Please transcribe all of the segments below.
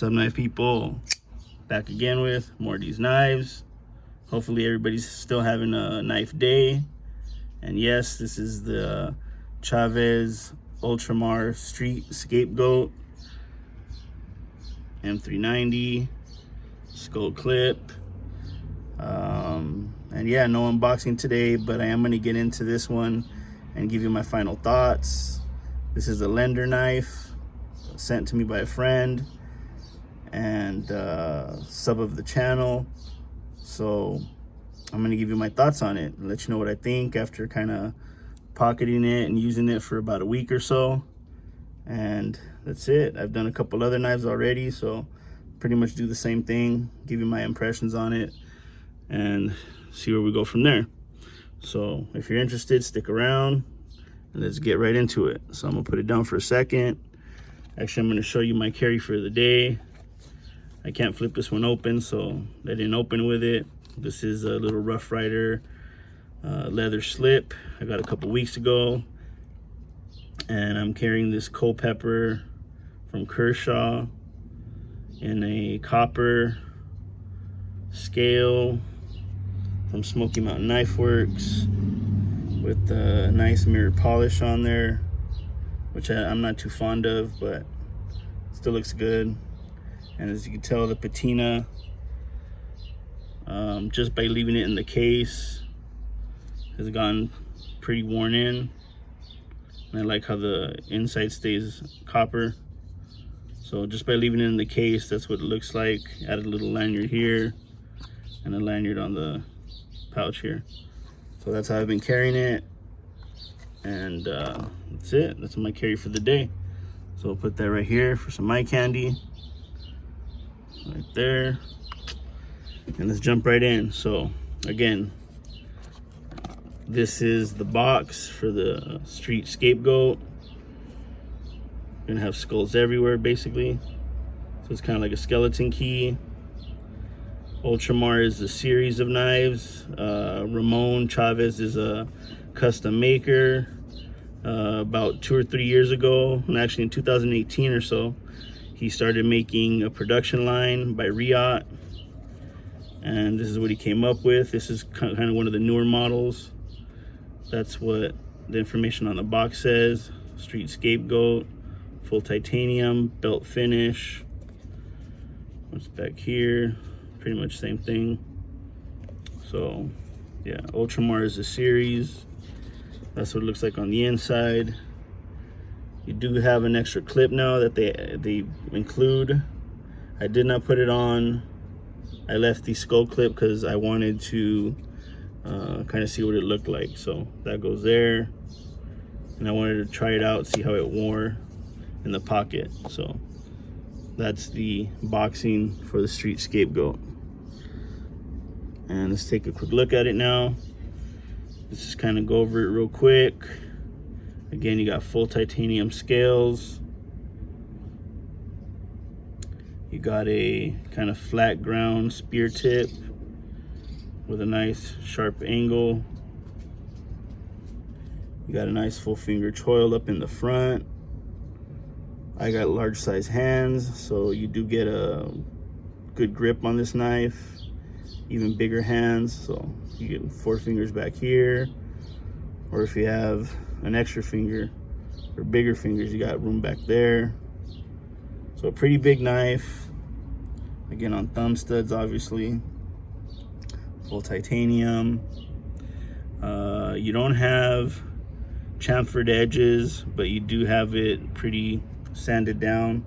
What's up, knife people? Back again with more of these knives. Hopefully everybody's still having a knife day. And yes, this is the Chavez ULTRAMAR Street Scapegoat M390 skull clip. And yeah, no unboxing today, but I am going to get into this one and give you my final thoughts. This is a lender knife sent to me by a friend and sub of the channel. So I'm going to give you my thoughts on it and let you know what I think after kind of pocketing it and using it for about a week or so. And that's it. I've done a couple other knives already, so pretty much do the same thing, give you my impressions on it and see where we go from there. So if you're interested, stick around and let's get right into it. So I'm gonna put it down for a second. Actually, I'm gonna show you my carry for the day. I can't flip this one open, so I didn't open with it. This is a little Rough Rider leather slip I got a couple weeks ago. And I'm carrying this Culpepper from Kershaw in a copper scale from Smoky Mountain Knife Works with a nice mirror polish on there, which I'm not too fond of, but still looks good. And as you can tell, the patina, just by leaving it in the case, has gone pretty worn in. And I like how the inside stays copper. So just by leaving it in the case, that's what it looks like. Added a little lanyard here and a lanyard on the pouch here. So that's how I've been carrying it. And that's it. That's my carry for the day. So I'll put that right here for some eye candy. Right there. And let's jump right in. So again, this is the box for the Street Scapegoat. Gonna have skulls everywhere basically. So it's kind of like a skeleton key. ULTRAMAR is a series of knives. Ramon Chavez is a custom maker. About 2 or 3 years ago, and actually in 2018 or so, he started making a production line by REATE. And this is what he came up with. This is kind of one of the newer models. That's what the information on the box says. Street Scapegoat, full titanium, belt finish. What's back here? Pretty much same thing. So yeah, ULTRAMAR is a series. That's what it looks like on the inside. You do have an extra clip now that they include. I did not put it on. I left the skull clip because I wanted to kind of see what it looked like. So that goes there. And I wanted to try it out, see how it wore in the pocket. So that's the boxing for the Street Scapegoat. And let's take a quick look at it now. Let's just kind of go over it real quick. Again, you got full titanium scales. You got a kind of flat ground spear tip with a nice sharp angle. You got a nice full finger choil up in the front. I got large size hands, so you do get a good grip on this knife. Even bigger hands, so you get 4 fingers back here, or if you have an extra finger or bigger fingers, you got room back there. So a pretty big knife. Again, on thumb studs, obviously. Full titanium. You don't have chamfered edges, but you do have it pretty sanded down.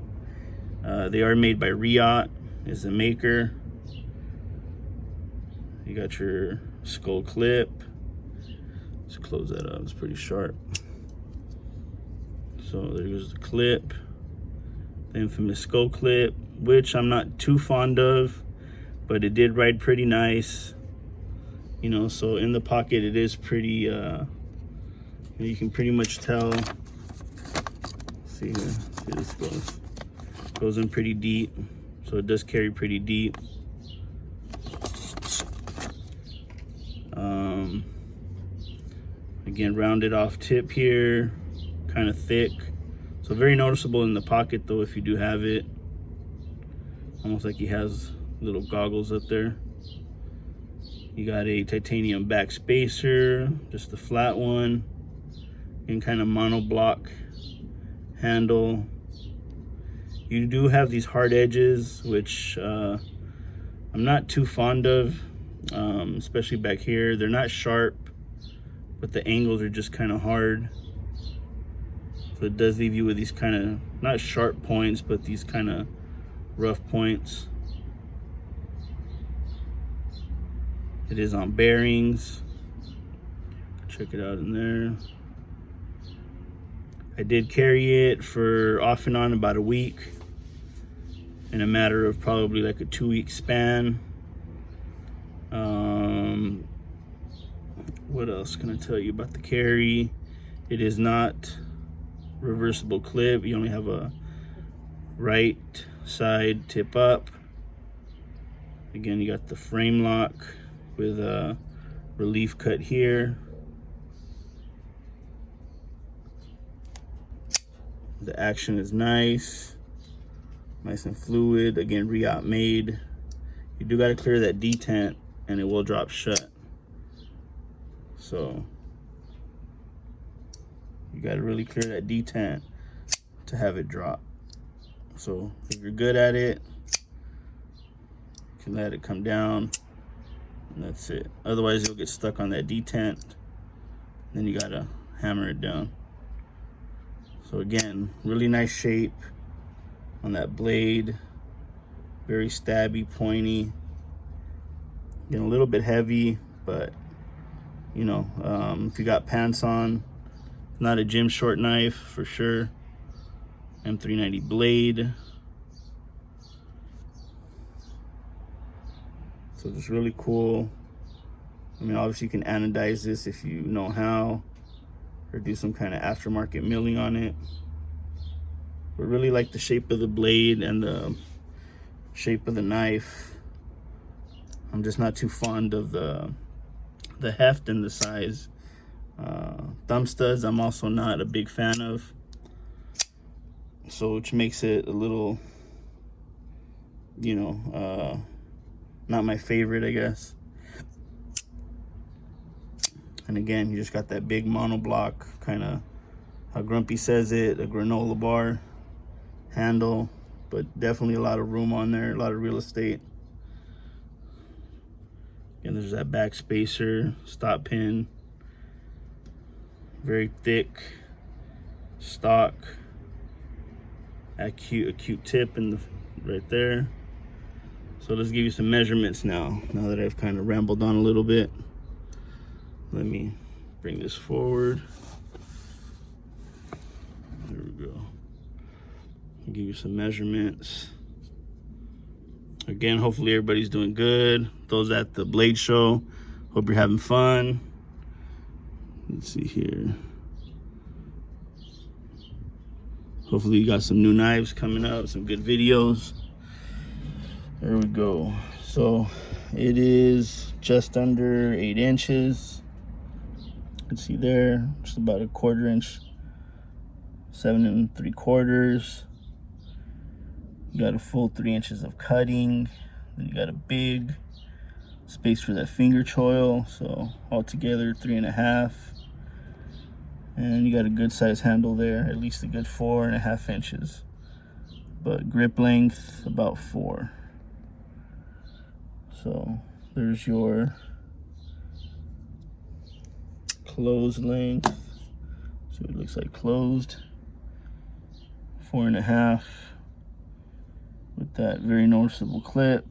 They are made by REATE, is the maker. You got your skull clip. Let's close that up, it's pretty sharp. So there goes the clip. The infamous skull clip, which I'm not too fond of, but it did ride pretty nice. You know, so in the pocket it is pretty, you can pretty much tell. See here, see this goes in pretty deep. So it does carry pretty deep. Again, rounded off tip here, kind of thick. So very noticeable in the pocket though, if you do have it. almost like he has little goggles up there. You got a titanium back spacer, just the flat one, and kind of monoblock handle. You do have these hard edges, which I'm not too fond of, especially back here. They're not sharp, but the angles are just kind of hard. So it does leave you with these kind of, not sharp points, but these kind of rough points. It is on bearings. Check it out in there. I did carry it for off and on about a week, in a matter of probably like a 2-week span. What else can I tell you about the carry? It is not reversible clip. You only have a right side tip up. Again, you got the frame lock with a relief cut here. The action is nice and fluid. Again, REATE made. You do got to clear that detent and it will drop shut. So you got to really clear that detent to have it drop. So if you're good at it, you can let it come down, and that's it. Otherwise you'll get stuck on that detent, then you gotta hammer it down. So again, really nice shape on that blade, very stabby, pointy, getting a little bit heavy, but you know, if you got pants on, not a gym short knife for sure. M390 blade. So it's really cool. I mean, obviously you can anodize this if you know how, or do some kind of aftermarket milling on it. But really like the shape of the blade and the shape of the knife. I'm just not too fond of the heft and the size. Thumb studs I'm also not a big fan of, so which makes it a little, you know, not my favorite, I guess. And again, you just got that big monoblock, kind of how Grumpy says it, a granola bar handle, but definitely a lot of room on there, a lot of real estate. And there's that back spacer, stop pin, very thick stock, acute tip in the right there. So let's give you some measurements now that I've kind of rambled on a little bit. Let me bring this forward. There we go. I'll give you some measurements. Again, hopefully everybody's doing good. Those at the Blade Show, hope you're having fun. Let's see here. Hopefully you got some new knives coming up, some good videos. There we go. So it is just under 8 inches. You can see there, just about a 1/4 inch, 7 3/4. You got a full 3 inches of cutting. Then you got a big space for that finger choil. So altogether 3.5. And you got a good size handle there, at least a good 4.5 inches. But grip length about 4. So there's your closed length. See what it looks like closed. 4.5 with that very noticeable clip.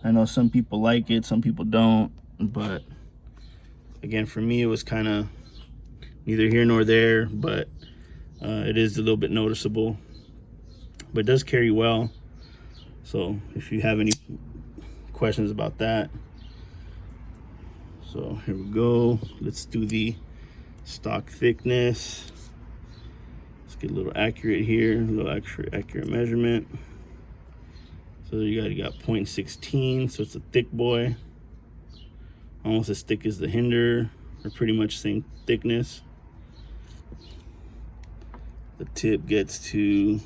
I know some people like it, some people don't, but again, for me, it was kind of neither here nor there, but it is a little bit noticeable, but it does carry well. So if you have any questions about that. So here we go. Let's do the stock thickness. Let's get a little accurate here, a little accurate measurement. So you got 0.16, so it's a thick boy. Almost as thick as the Hinder, or pretty much same thickness. The tip gets to,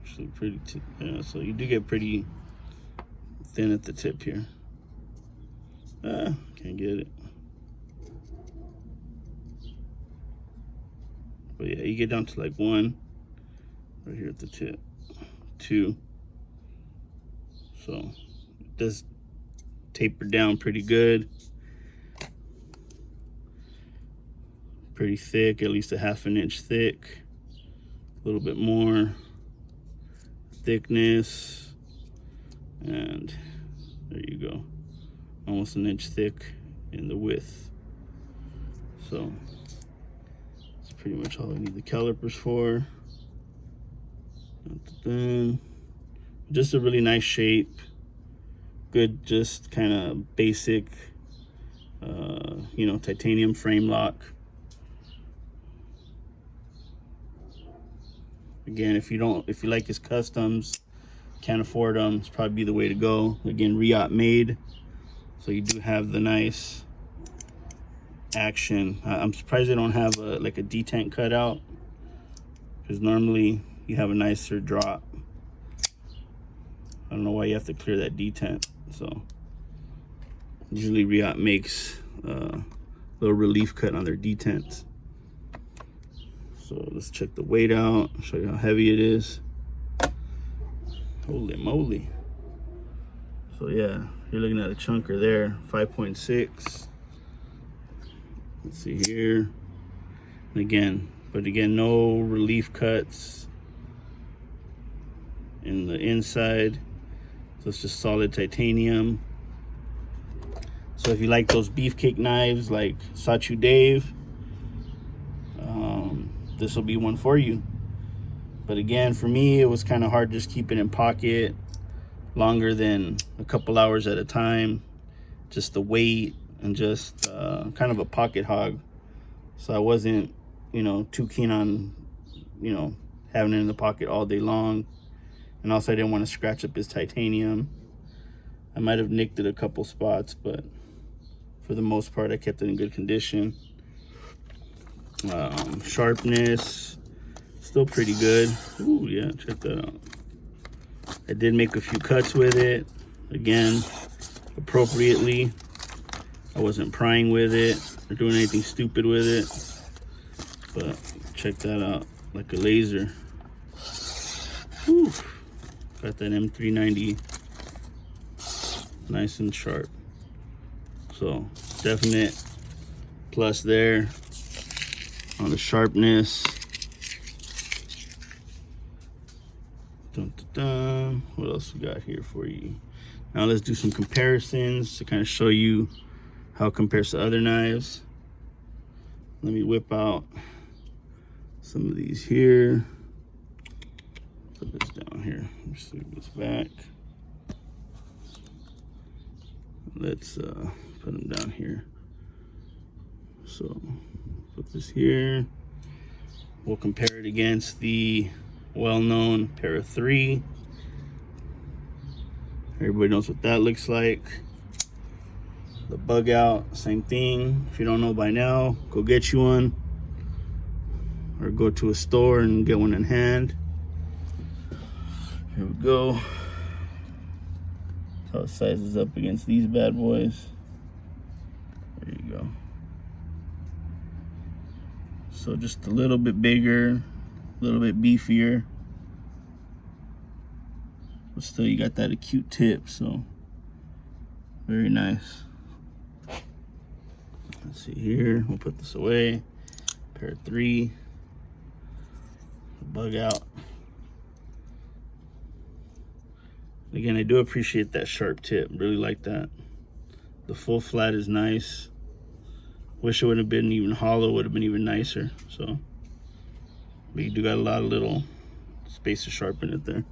Actually pretty, yeah, so you do get pretty thin at the tip here. Can't get it. But yeah, you get down to like 1 right here at the tip, 2. So it does taper down pretty good. Pretty thick, at least a 1/2 inch thick. A little bit more thickness, and there you go, almost 1 inch thick in the width. So that's pretty much all I need the calipers for. Just a really nice shape, good, just kind of basic, you know, titanium frame lock. Again, if you like his customs, can't afford them, it's probably the way to go. Again, REATE made, so you do have the nice action. I'm surprised they don't have like a detent cutout, because normally you have a nicer drop. I don't know why you have to clear that detent. So usually REATE makes a little relief cut on their detents. So let's check the weight out, show you how heavy it is. Holy moly. So yeah, you're looking at a chunker there, 5.6. Let's see here. And again, no relief cuts in the inside. So it's just solid titanium. So if you like those beefcake knives like Sachu Dave, this will be one for you. But again, for me, it was kind of hard just keeping it in pocket longer than a couple hours at a time. Just the weight and just kind of a pocket hog. So I wasn't, you know, too keen on, you know, having it in the pocket all day long. And also I didn't want to scratch up his titanium. I might have nicked it a couple spots, but for the most part, I kept it in good condition. Sharpness, still pretty good. Ooh, yeah, check that out. I did make a few cuts with it. Again, appropriately. I wasn't prying with it or doing anything stupid with it. But check that out, like a laser. Whew. Got that M390 nice and sharp. So definite plus there on the sharpness. Dun, dun, dun. What else we got here for you? Now let's do some comparisons to kind of show you how it compares to other knives. Let me whip out some of these here. Put this down here. Let's move this back. Let's put them down here. So put this here. We'll compare it against the well-known Para 3. Everybody knows what that looks like. The bug out, same thing. If you don't know by now, go get you one, or go to a store and get one in hand. Here we go. That's how it sizes up against these bad boys. There you go. So just a little bit bigger, a little bit beefier. But still you got that acute tip, so very nice. Let's see here, we'll put this away. Para 3. Bug out. Again, I do appreciate that sharp tip, really like that. The full flat is nice. Wish it would have been even hollow, would have been even nicer. So, but you do got a lot of little space to sharpen it there.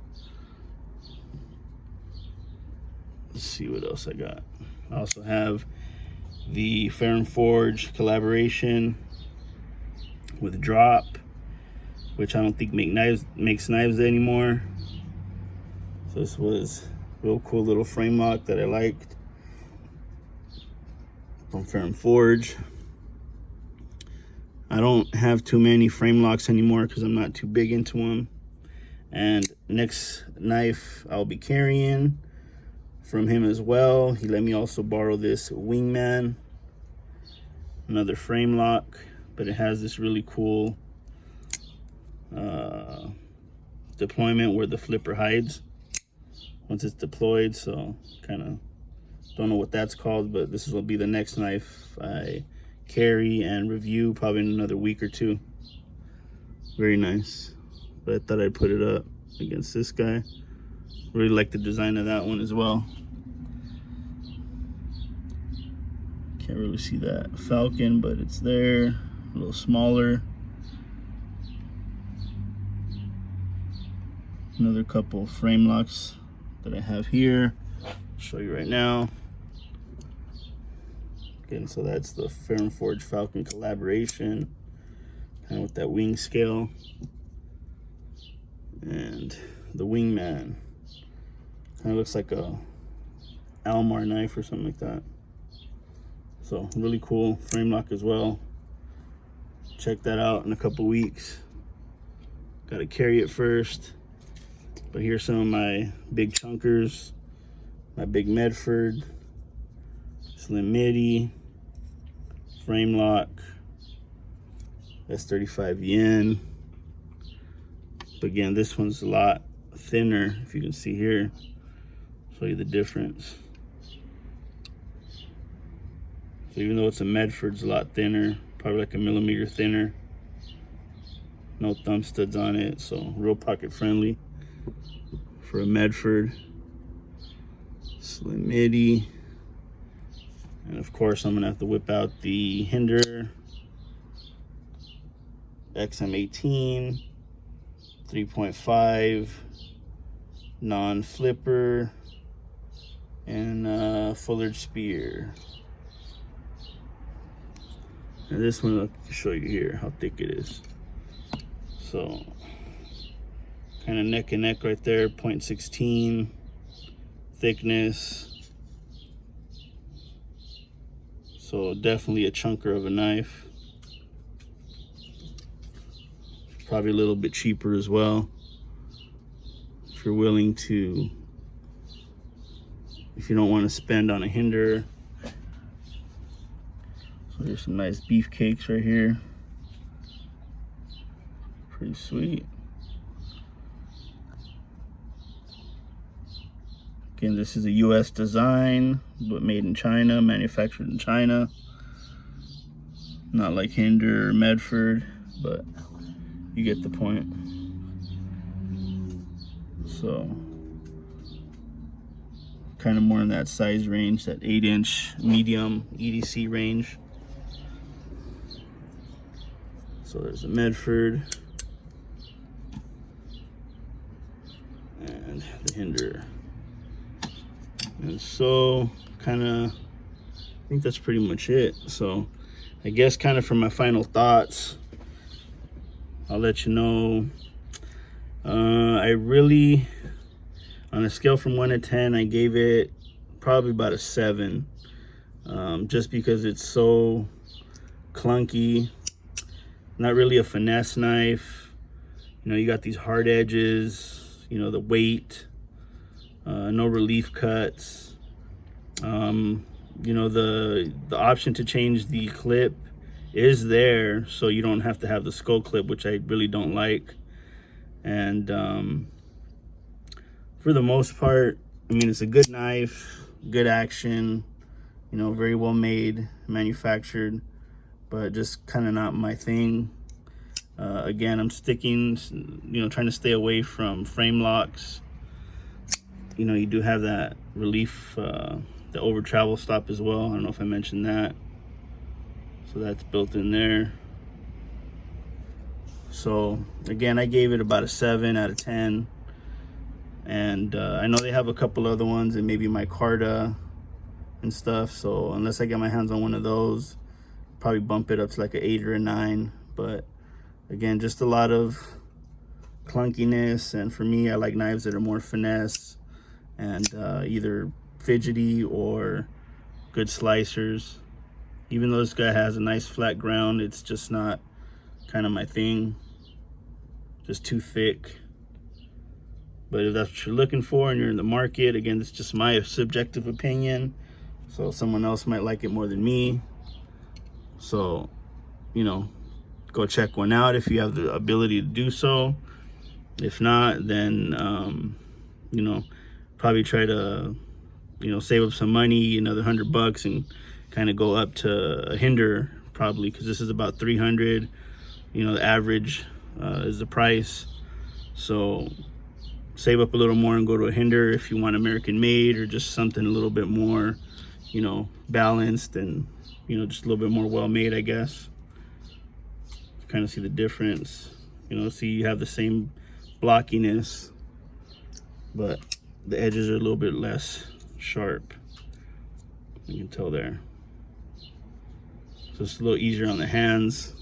Let's see what else I got. I also have the Fair and Forge collaboration with Drop, which I don't think makes knives anymore. So this was a real cool little frame lock that I liked from Fair and Forge. I don't have too many frame locks anymore because I'm not too big into them. And next knife I'll be carrying from him as well. He let me also borrow this Wingman, another frame lock, but it has this really cool deployment where the flipper hides once it's deployed. So kind of don't know what that's called, but this will be the next knife I carry and review probably in another week or two. Very nice. But I thought I'd put it up against this guy. Really like the design of that one as well. Can't really see that falcon, but it's there. A little smaller. Another couple frame locks that I have here. I'll show you right now. Again, so that's the Ferrum Forge Falcon collaboration, kind of with that wing scale. And the Wingman kind of looks like a Almar knife or something like that. So really cool frame lock as well. Check that out in a couple weeks. Got to carry it first. But here's some of my big chunkers, my big Medford, slim midi, frame lock, that's 35 yen. But again, this one's a lot thinner, if you can see here. Show you the difference. So even though it's a Medford, it's a lot thinner, probably like a millimeter thinner. No thumb studs on it, so real pocket friendly for a Medford. Slim midi. And of course, I'm gonna have to whip out the Hinder XM18 3.5 non-flipper and Fuller spear. And this one I'll show you here how thick it is. So kind of neck and neck right there, 0.16 thickness. So definitely a chunker of a knife. Probably a little bit cheaper as well. If you're willing to, if you don't want to spend on a Hinder. So there's some nice beefcakes right here. Pretty sweet. Again, this is a US design, but made in China, manufactured in China. Not like Hinder or Medford, but you get the point. So, kind of more in that size range, that 8-inch medium EDC range. So there's a Medford and the Hinder. And so kind of, I think that's pretty much it. So I guess kind of for my final thoughts, I'll let you know. I really, on a scale from 1 to 10, I gave it probably about a 7. Just because it's so clunky. Not really a finesse knife. You know, you got these hard edges, you know, the weight, no relief cuts. You know, the option to change the clip is there, so you don't have to have the skull clip, which I really don't like. And for the most part, I mean, it's a good knife, good action, you know, very well made, manufactured, but just kind of not my thing. Again, I'm sticking, you know, trying to stay away from frame locks. You know, you do have that relief, the over travel stop as well. I don't know if I mentioned that. So that's built in there. So again, I gave it about a 7 out of 10. And I know they have a couple other ones and maybe my Carta and stuff. So unless I get my hands on one of those, probably bump it up to like an 8 or a 9. But again, just a lot of clunkiness. And for me, I like knives that are more finesse and either fidgety or good slicers. Even though this guy has a nice flat ground, it's just not kind of my thing. Just too thick. But if that's what you're looking for and you're in the market, again, it's just my subjective opinion. So someone else might like it more than me. So, you know, go check one out if you have the ability to do so. If not, then, you know, probably try to, you know, save up some money, another $100, and kind of go up to a Hinder probably, because this is about 300. You know, the average is the price. So save up a little more and go to a Hinder if you want American made, or just something a little bit more, you know, balanced and, you know, just a little bit more well made, I guess. Kind of see the difference. You know, see, you have the same blockiness, but the edges are a little bit less sharp. You can tell there. So it's a little easier on the hands.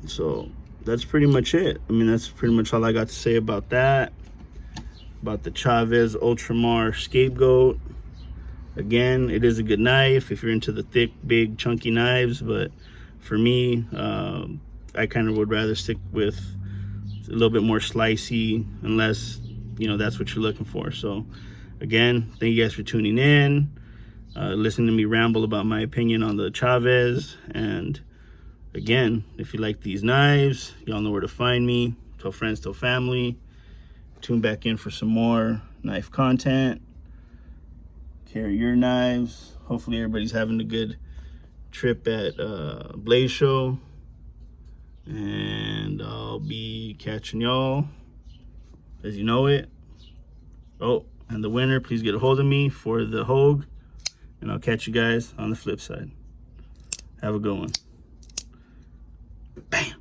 So that's pretty much it. I mean, that's pretty much all I got to say about that. About the Chavez ULTRAMAR Scapegoat. Again, it is a good knife if you're into the thick, big, chunky knives, but for me, I kind of would rather stick with a little bit more slicey, unless, you know, that's what you're looking for. So again, thank you guys for tuning in, listening to me ramble about my opinion on the Chavez. And again, if you like these knives, y'all know where to find me. Tell friends, tell family. Tune back in for some more knife content. Carry your knives. Hopefully everybody's having a good trip at Blaze Show. And I'll be catching y'all as you know it. Oh, and the winner, please get a hold of me for the Hogue. And I'll catch you guys on the flip side. Have a good one. Bam.